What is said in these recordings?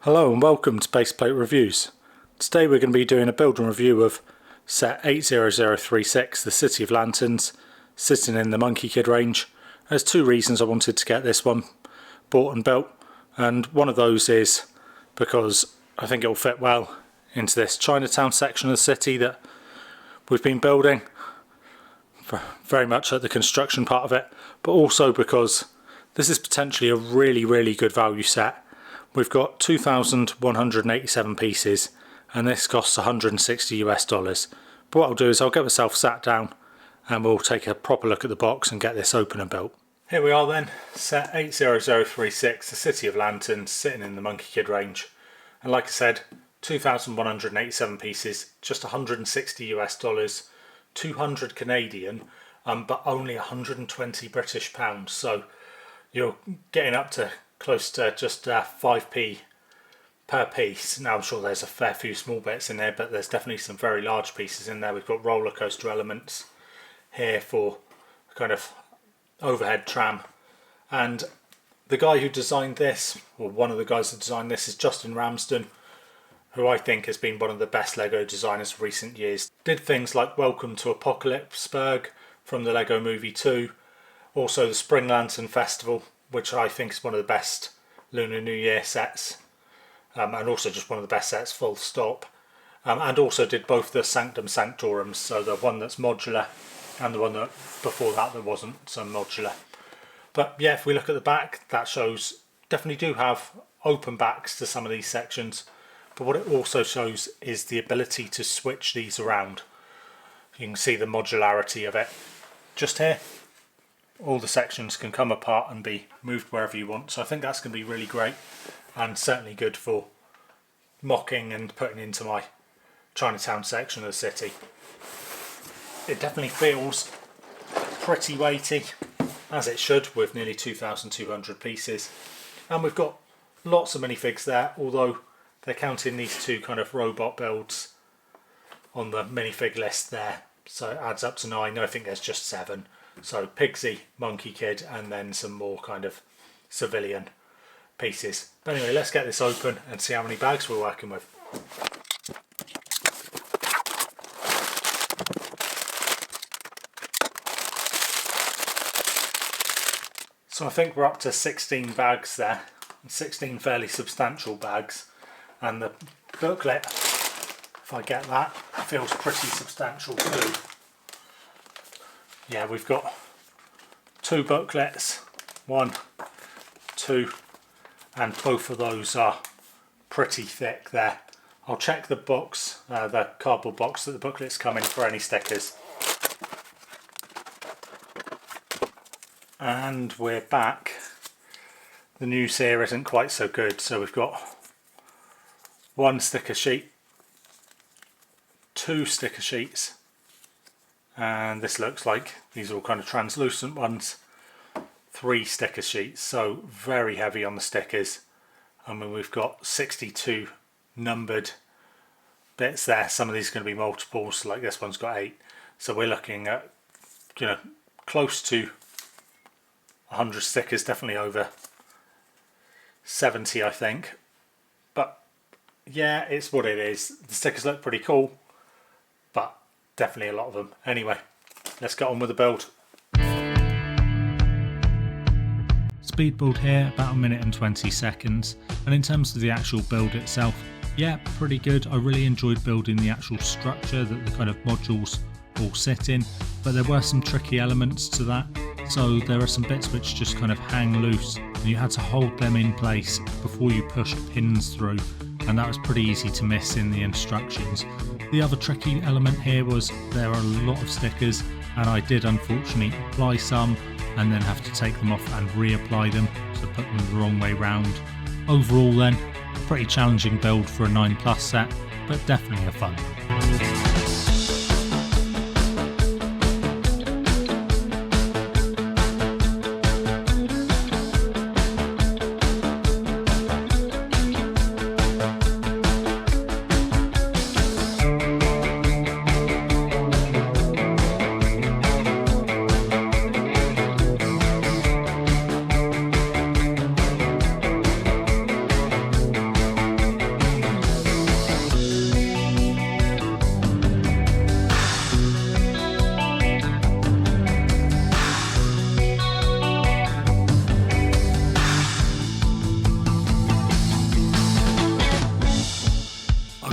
Hello and welcome to Baseplate Reviews. Today we're going to be doing a build and review of set 80036, the City of Lanterns, sitting in the Monkie Kid range. There's two reasons I wanted to get this one bought and built, and one of those is because I think it will fit well into this Chinatown section of the city that we've been building, very much at the construction part of it, but also because this is potentially a really good value set. We've got 2,187 pieces and this costs $160. But what I'll do is I'll get myself sat down and we'll take a proper look at the box and get this open and built. Here we are then, set 80036, the City of Lanterns, sitting in the Monkie Kid range. And like I said, 2,187 pieces, just $160, 200 Canadian, but only 120 British pounds. So you're getting up to close to just 5p per piece. Now I'm sure there's a fair few small bits in there, but there's definitely some very large pieces in there. We've got roller coaster elements here for kind of overhead tram, and the guy who designed this, or one of the guys that designed this, is Justin Ramsden, who I think has been one of the best Lego designers of recent years. Did things like Welcome to Apocalypseburg from the Lego Movie 2, also the Spring Lantern Festival, which I think is one of the best Lunar New Year sets, and also just one of the best sets full stop, and also did both the Sanctum Sanctorums, so the one that's modular and the one that before that wasn't so modular. But yeah, if we look at the back, that shows definitely do have open backs to some of these sections, but what it also shows is the ability to switch these around. You can see the modularity of it just here. All the sections can come apart and be moved wherever you want, so I think that's going to be really great and certainly good for mocking and putting into my Chinatown section of the city. It definitely feels pretty weighty, as it should, with nearly 2,200 pieces, and we've got lots of minifigs there, although they're counting these two kind of robot builds on the minifig list there, so it adds up to 9. I think there's just 7. So Pigsy, Monkie Kid, and then some more kind of civilian pieces. But anyway, let's get this open and see how many bags we're working with. So I think we're up to 16 bags there, 16 fairly substantial bags, and the booklet, if I get that, feels pretty substantial too. Yeah, we've got 2 booklets, 1, 2, and both of those are pretty thick there. I'll check the box, the cardboard box that the booklets come in, for any stickers. And we're back. The news here isn't quite so good, so we've got 1 sticker sheet, 2 sticker sheets, and this looks like these are all kind of translucent ones, 3 sticker sheets, so very heavy on the stickers. I mean, we've got 62 numbered bits there. Some of these are going to be multiples, like this one's got 8, so we're looking at, you know, close to 100 stickers, definitely over 70 I think. But yeah, it's what it is. The stickers look pretty cool, but definitely a lot of them. Anyway, let's get on with the build. Speed build here, about 1 minute and 20 seconds. And in terms of the actual build itself, yeah, pretty good. I really enjoyed building the actual structure that the kind of modules all sit in, but there were some tricky elements to that. So there are some bits which just kind of hang loose and you had to hold them in place before you push pins through, and that was pretty easy to miss in the instructions. The other tricky element here was there are a lot of stickers, and I did unfortunately apply some and then have to take them off and reapply them, so put them the wrong way round. Overall then, a pretty challenging build for a 9+ set, but definitely a fun.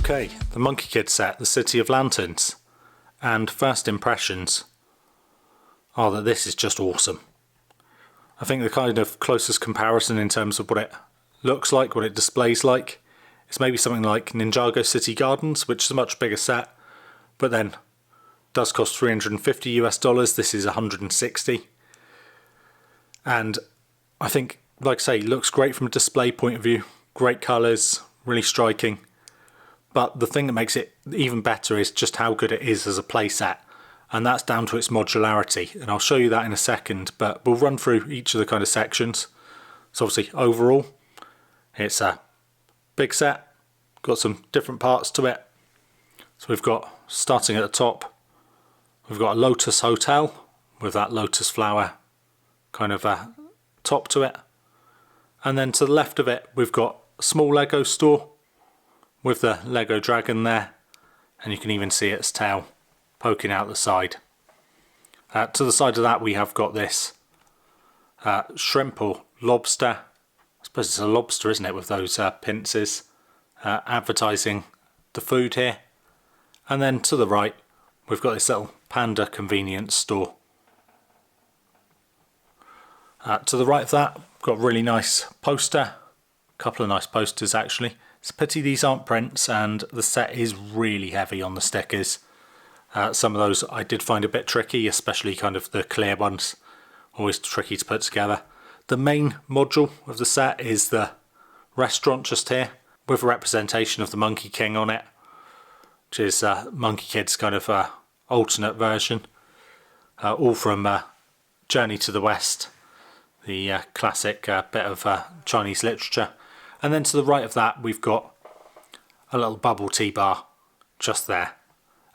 Okay, the Monkey Kid set, the City of Lanterns, and first impressions are that this is just awesome. I think the kind of closest comparison in terms of what it looks like, what it displays like, is maybe something like Ninjago City Gardens, which is a much bigger set, but then does cost $350 US. This is 160, and I think, like I say, looks great from a display point of view. Great colours, really striking. But the thing that makes it even better is just how good it is as a playset, and that's down to its modularity, and I'll show you that in a second, but we'll run through each of the kind of sections. So obviously overall it's a big set, got some different parts to it. So we've got, starting at the top, we've got a Lotus Hotel with that lotus flower kind of top to it, and then to the left of it we've got a small Lego store with the Lego dragon there, and you can even see its tail poking out the side. To the side of that we have got this shrimp or lobster. I suppose it's a lobster, isn't it, with those pincers advertising the food here. And then to the right we've got this little panda convenience store. To the right of that we've got a really nice poster, a couple of nice posters actually. It's a pity these aren't prints, and the set is really heavy on the stickers. Some of those I did find a bit tricky, especially kind of the clear ones, always tricky to put together. The main module of the set is the restaurant just here, with a representation of the Monkey King on it, which is Monkey Kid's kind of alternate version, all from Journey to the West, the classic bit of Chinese literature. And then to the right of that we've got a little bubble tea bar just there.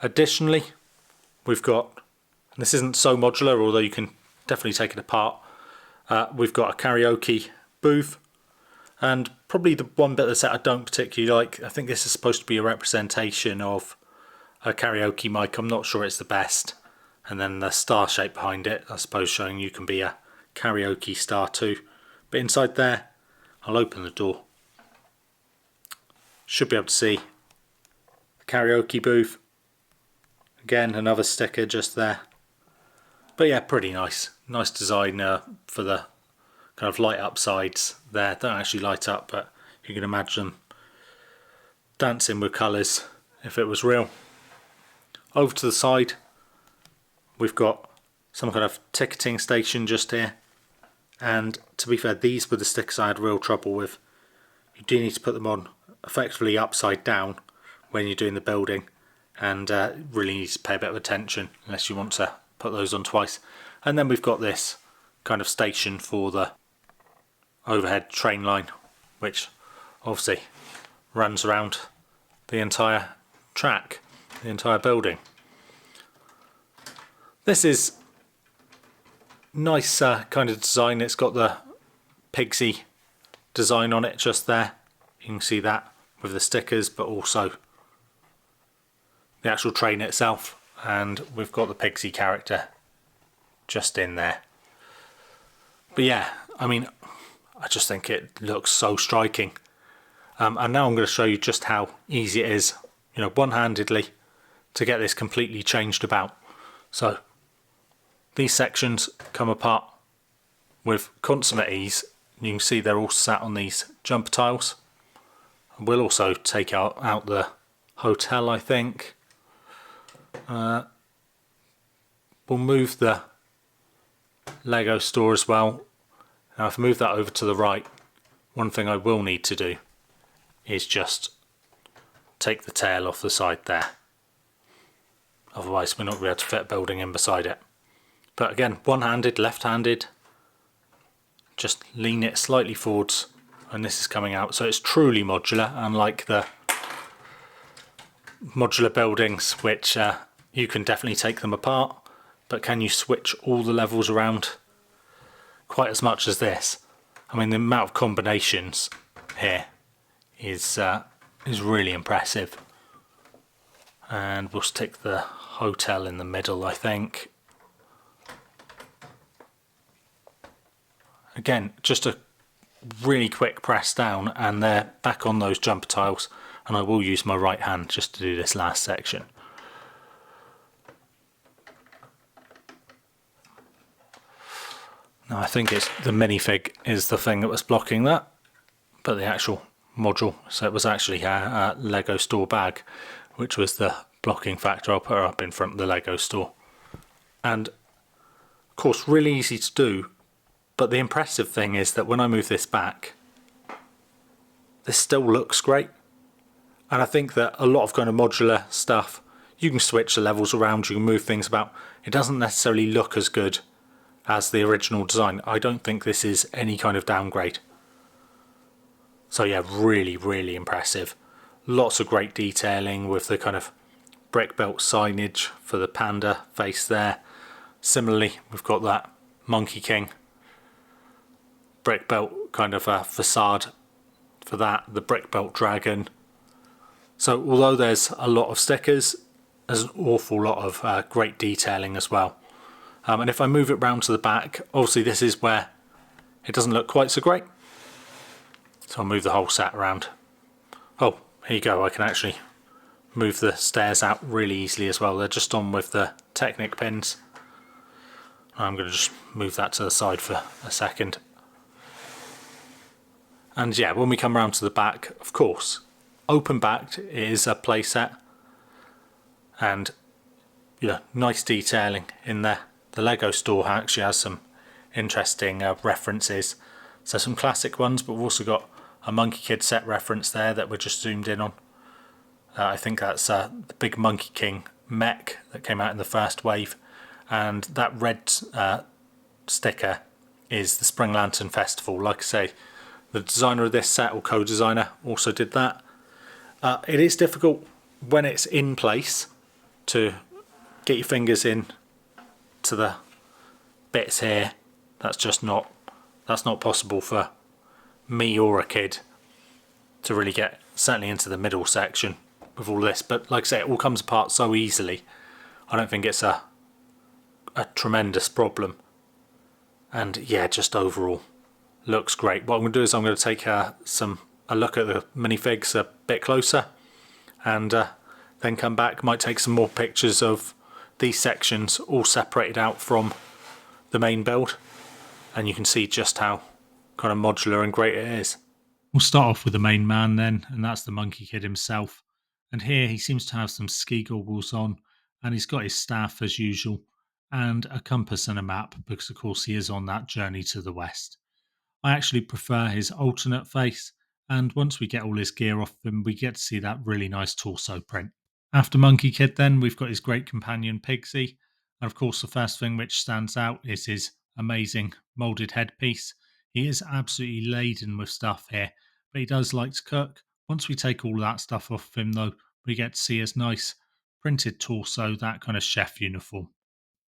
Additionally we've got, and this isn't so modular, although you can definitely take it apart, we've got a karaoke booth, and probably the one bit of the set I don't particularly like, I think this is supposed to be a representation of a karaoke mic, I'm not sure it's the best, and then the star shape behind it, I suppose showing you can be a karaoke star too. But inside there, I'll open the door. Should be able to see the karaoke booth. Again, another sticker just there. But yeah, pretty nice. Nice design for the kind of light up sides there. Don't actually light up, but you can imagine them dancing with colours if it was real. Over to the side, we've got some kind of ticketing station just here. And to be fair, these were the stickers I had real trouble with. You do need to put them on effectively upside down when you're doing the building, and really need to pay a bit of attention unless you want to put those on twice. And then we've got this kind of station for the overhead train line, which obviously runs around the entire track, the entire building. This is nice kind of design. It's got the Pigsy design on it just there. You can see that with the stickers, but also the actual train itself, and we've got the Pigsy character just in there. But yeah, I mean, I just think it looks so striking. And now I'm going to show you just how easy it is, you know, one-handedly to get this completely changed about. So these sections come apart with consummate ease. You can see they're all sat on these jumper tiles. We'll also take out the hotel, I think. We'll move the Lego store as well. Now if I move that over to the right, one thing I will need to do is just take the tail off the side there. Otherwise we're not going to be able to fit a building in beside it. But again, one-handed, left-handed, just lean it slightly forwards and this is coming out. So it's truly modular, unlike the modular buildings which you can definitely take them apart, but can you switch all the levels around quite as much as this? I mean, the amount of combinations here is really impressive. And we'll stick the hotel in the middle, I think. Again, just a really quick press down and they're back on those jumper tiles. and I will use my right hand just to do this last section. Now I think it's the minifig is the thing that was blocking that, but the actual module, so it was actually a Lego store bag which was the blocking factor. I'll put her up in front of the Lego store, and of course really easy to do, but the impressive thing is that when I move this back, this still looks great. And I think that a lot of kind of modular stuff, you can switch the levels around, you can move things about. It doesn't necessarily look as good as the original design. I don't think this is any kind of downgrade. So yeah, really, really impressive. Lots of great detailing with the kind of brick belt signage for the panda face there. Similarly, we've got that Monkey King brick belt kind of facade for that, the brick belt dragon. So although there's a lot of stickers, there's an awful lot of great detailing as well. And if I move it round to the back, obviously this is where it doesn't look quite so great. So I'll move the whole set around. Oh, here you go, I can actually move the stairs out really easily as well. They're just on with the Technic pins. I'm going to just move that to the side for a second. And yeah, when we come around to the back, of course, open backed is a playset, and yeah, nice detailing in there. The Lego store actually has some interesting references. So some classic ones, but we've also got a Monkey Kid set reference there that we're just zoomed in on. I think that's the big Monkey King mech that came out in the first wave, and that red sticker is the Spring Lantern Festival. Like I say, the designer of this set, or co-designer, also did that. It is difficult when it's in place to get your fingers in to the bits here. That's not possible for me or a kid to really get certainly into the middle section with all this. But like I say, it all comes apart so easily. I don't think it's a tremendous problem. And yeah, just overall looks great. What I'm going to do is I'm going to take a look at the minifigs a bit closer, and then come back. Might take some more pictures of these sections all separated out from the main build, and you can see just how kind of modular and great it is. We'll start off with the main man then, and that's the Monkey Kid himself. And here he seems to have some ski goggles on, and he's got his staff as usual, and a compass and a map, because of course he is on that journey to the west. I actually prefer his alternate face, and once we get all his gear off him, we get to see that really nice torso print. After Monkey Kid then, we've got his great companion Pigsy, and of course the first thing which stands out is his amazing moulded headpiece. He is absolutely laden with stuff here, but he does like to cook. Once we take all that stuff off him though, we get to see his nice printed torso, that kind of chef uniform.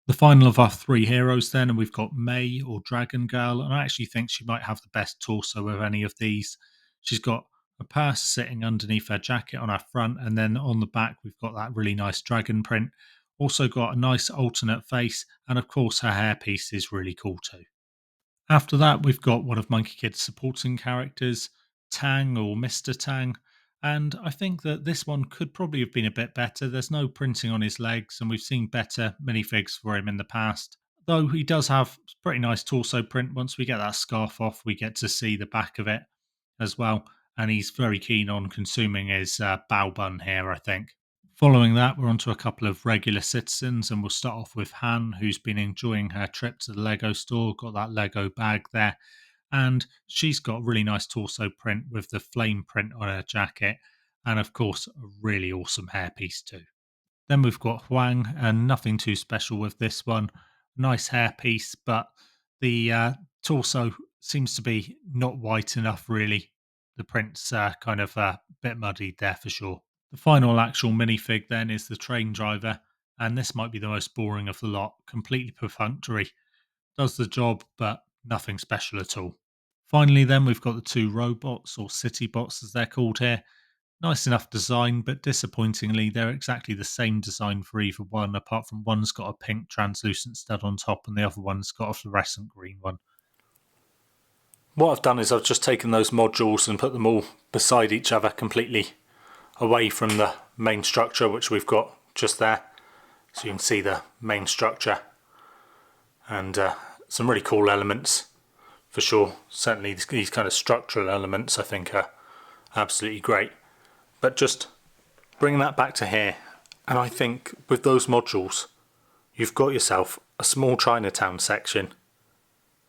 The final of our three heroes then, and we've got May, or Dragon Girl, and I actually think she might have the best torso of any of these. She's got a purse sitting underneath her jacket on her front, and then on the back we've got that really nice dragon print. Also got a nice alternate face, and of course her hairpiece is really cool too. After that we've got one of Monkey Kid's supporting characters, Tang, or Mr. Tang, and I think that this one could probably have been a bit better. There's no printing on his legs, and we've seen better minifigs for him in the past. Though he does have pretty nice torso print. Once we get that scarf off, we get to see the back of it as well. And he's very keen on consuming his bao bun here, I think. Following that, we're on to a couple of regular citizens, and we'll start off with Han, who's been enjoying her trip to the Lego store, got that Lego bag there. And she's got a really nice torso print with the flame print on her jacket, and of course a really awesome hairpiece too. Then we've got Huang, and nothing too special with this one. Nice hairpiece, but the torso seems to be not white enough really. The print's kind of a bit muddied there for sure. The final actual minifig then is the train driver, and this might be the most boring of the lot. Completely perfunctory. Does the job, but nothing special at all. Finally, then we've got the two robots, or city bots as they're called here. Nice enough design, but disappointingly, they're exactly the same design for either one, apart from one's got a pink translucent stud on top and the other one's got a fluorescent green one. What I've done is I've just taken those modules and put them all beside each other completely away from the main structure, which we've got just there. So you can see the main structure, and some really cool elements for sure. Certainly these kind of structural elements I think are absolutely great. But just bring that back to here, and I think with those modules you've got yourself a small Chinatown section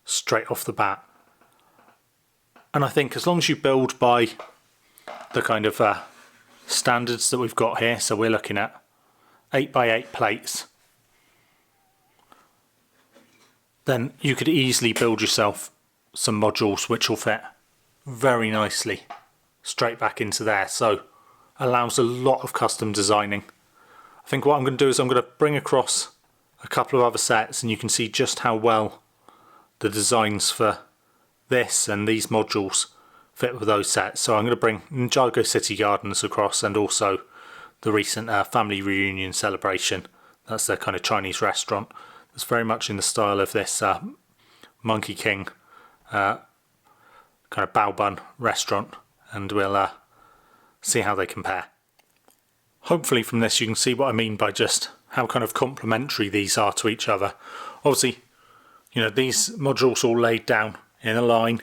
straight off the bat. And I think as long as you build by the kind of standards that we've got here, so we're looking at 8x8 plates, then you could easily build yourself some modules which will fit very nicely straight back into there. So allows a lot of custom designing. I think what I'm going to do is I'm going to bring across a couple of other sets, and you can see just how well the designs for this and these modules fit with those sets. So I'm going to bring Ninjago City Gardens across, and also the recent family reunion celebration. That's their kind of Chinese restaurant. It's very much in the style of this Monkey King kind of bao bun restaurant, and we'll see how they compare. Hopefully from this you can see what I mean by just how kind of complementary these are to each other. Obviously, you know, these modules all laid down in a line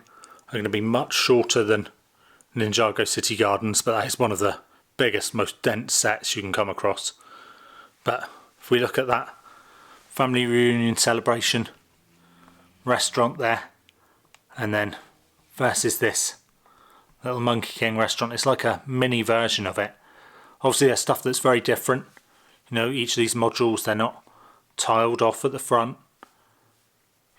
are going to be much shorter than Ninjago City Gardens, but that is one of the biggest, most dense sets you can come across. But if we look at that family reunion celebration restaurant there, and then versus this little Monkey King restaurant, it's like a mini version of it. Obviously there's stuff that's very different. You know, each of these modules, they're not tiled off at the front.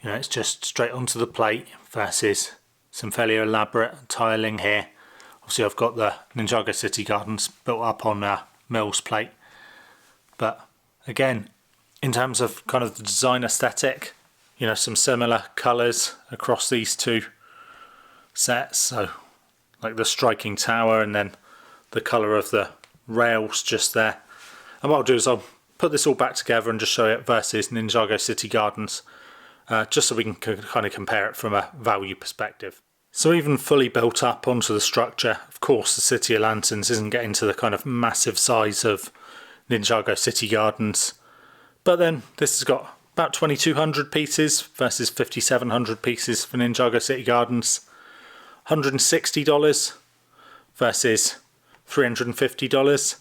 You know, it's just straight onto the plate, versus some fairly elaborate tiling here. Obviously I've got the Ninjago City Gardens built up on Mill's plate. But again, in terms of kind of the design aesthetic, you know, some similar colours across these two sets. So like the striking tower, and then the colour of the rails just there. And what I'll do is I'll put this all back together and just show it versus Ninjago City Gardens, just so we can kind of compare it from a value perspective. So even fully built up onto the structure, of course the City of Lanterns isn't getting to the kind of massive size of Ninjago City Gardens, but then this has got about 2,200 pieces versus 5,700 pieces for Ninjago City Gardens, $160 versus $350.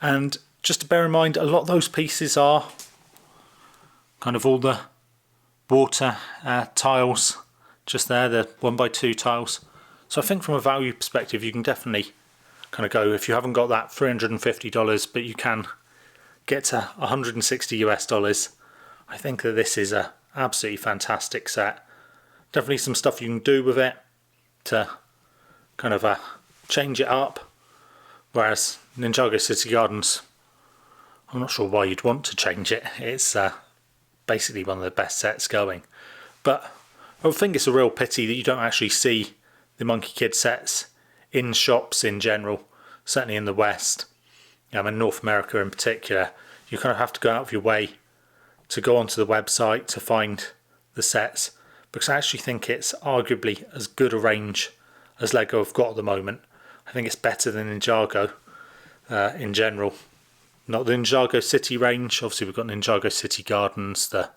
And just to bear in mind, a lot of those pieces are kind of all the water tiles just there, the 1x2 tiles. So I think from a value perspective you can definitely kind of go, if you haven't got that $350 but you can get to $160 US, I think that this is a absolutely fantastic set. Definitely some stuff you can do with it to kind of change it up, whereas Ninjago City Gardens, I'm not sure why you'd want to change it. It's basically one of the best sets going. But I think it's a real pity that you don't actually see the Monkey Kid sets in shops in general, certainly in the West, in North America in particular. You kind of have to go out of your way to go onto the website to find the sets, because I actually think it's arguably as good a range as Lego have got at the moment. I think it's better than Ninjago in general. Not the Ninjago City range, obviously we've got Ninjago City Gardens, the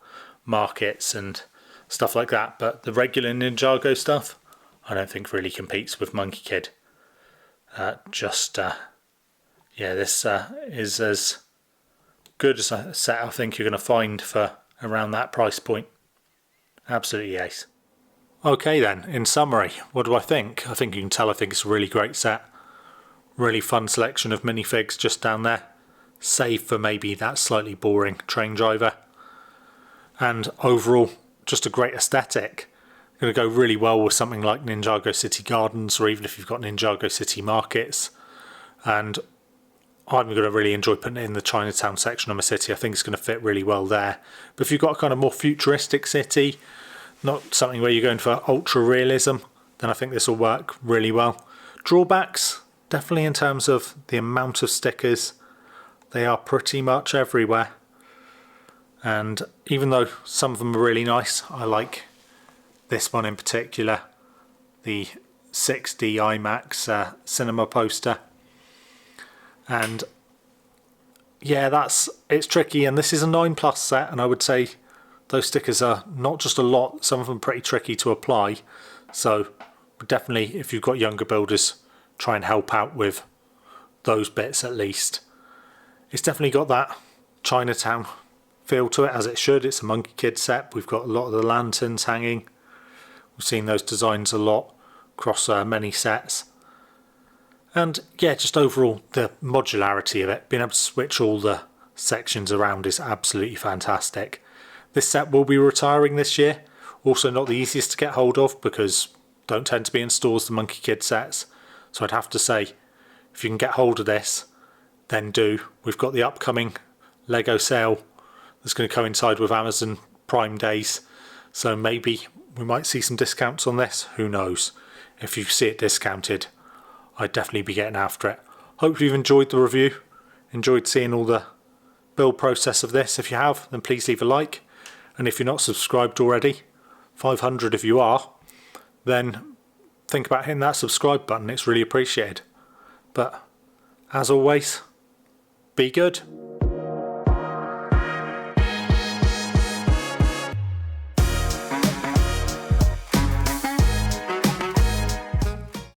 markets and stuff like that, but the regular Ninjago stuff I don't think really competes with Monkey Kid. This is as good as a set I think you're going to find for around that price point. Absolutely ace. Okay then, in summary, what do I think? I think you can tell I think it's a really great set. Really fun selection of minifigs just down there, save for maybe that slightly boring train driver. And overall, just a great aesthetic. Going to go really well with something like Ninjago City Gardens, or even if you've got Ninjago City Markets. And I'm going to really enjoy putting it in the Chinatown section of my city. I think it's going to fit really well there. But if you've got a kind of more futuristic city, not something where you're going for ultra realism, then I think this will work really well. Drawbacks, definitely in terms of the amount of stickers. They are pretty much everywhere. And even though some of them are really nice, I like this one in particular, the 6D IMAX cinema poster. And yeah, it's tricky, and this is a 9+ set, and I would say those stickers are not just a lot, some of them pretty tricky to apply. So definitely, if you've got younger builders, try and help out with those bits at least. It's definitely got that Chinatown feel to it, as it should. It's a Monkie Kid set. We've got a lot of the lanterns hanging. We've seen those designs a lot across many sets. And yeah, just overall the modularity of it, being able to switch all the sections around is absolutely fantastic. This set will be retiring this year. Also not the easiest to get hold of because don't tend to be in stores, the Monkie Kid sets. So I'd have to say, if you can get hold of this, then do. We've got the upcoming Lego sale that's going to coincide with Amazon Prime days. So maybe we might see some discounts on this. Who knows? If you see it discounted, I'd definitely be getting after it. Hope you've enjoyed the review. Enjoyed seeing all the build process of this. If you have, then please leave a like. And if you're not subscribed already, 500 if you are, then think about hitting that subscribe button. It's really appreciated. But as always, be good.